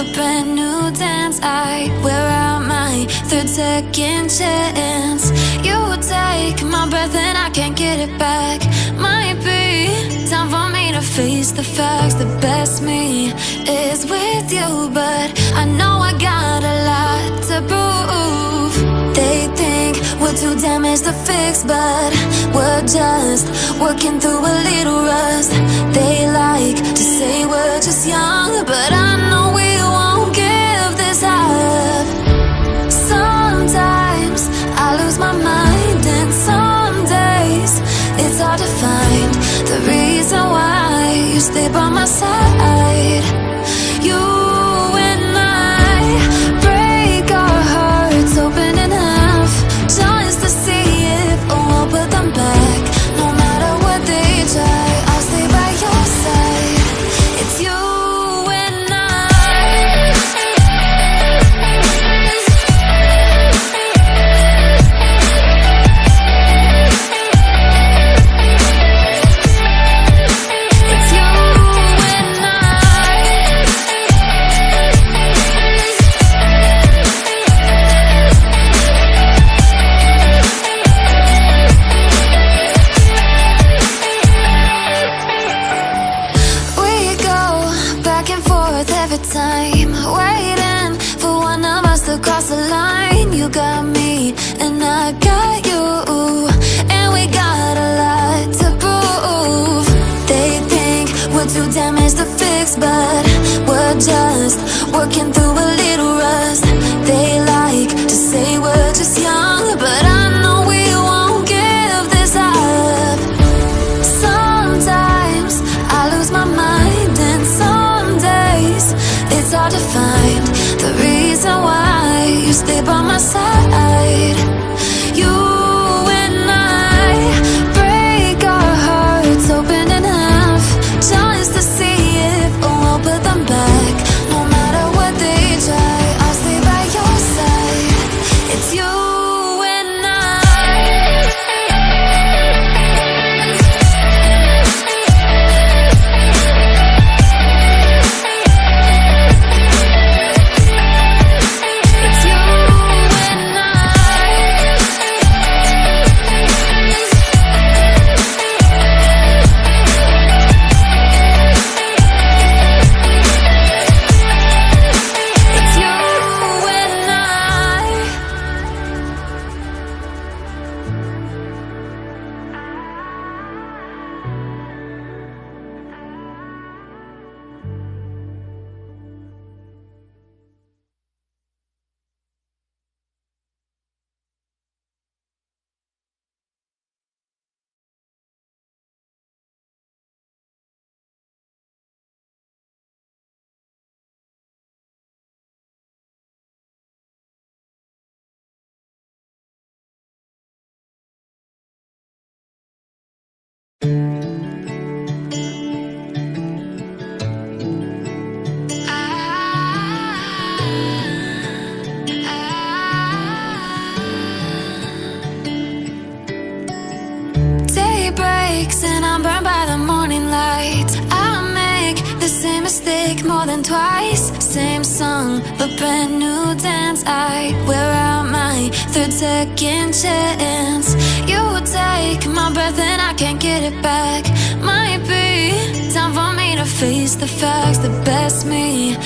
a brand new dance. I wear out my third second chance. You take my breath and I can't get it back. Might be time for me to face the facts. The best me is with you, but I know I got a lot to prove. They think we're too damaged to fix, but we're just working through a little rust. They like to say we're just young, but I know we won't give this up. Sometimes I lose my mind, and some days it's hard to find the reason why you stay by my side. You and I break our hearts open in half, just to see if we'll put them back. No matter what they try, I'll stay by your side. It's you and I. It's you and I. We go back and forth every time, waiting for one of us to cross the line. You got me and I got you, and we got a lot to prove. They think we're too damaged to fix, but we're just working through a little rust. They like to say we're just young, but I know we won't give this up. Sometimes I lose my mind, and some days it's hard to find the reason why you stay by my side. You and I break our hearts open in half, just to see if we'll put them back. No matter what they try, I'll stay by your side. It's you and I. It's you and I. It's you and I. Day breaks and I'm burned by the morning light. I make the same mistake more than twice. Same song, but brand new dance. I wear out my third second chance. You take my breath and I can't get it back. Might be time for me to face the facts. The best me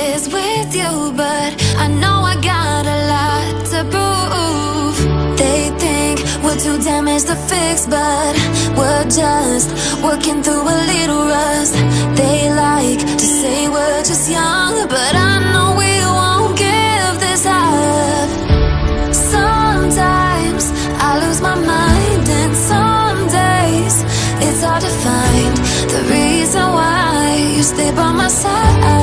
is with you, but I know I got a lot to prove. They think we're too damaged to fix, but we're just working through a little rust. They like to say we're just young, but I know we won't give this up. Sometimes I lose my mind, and some days it's hard to find the reason why you stay by my side.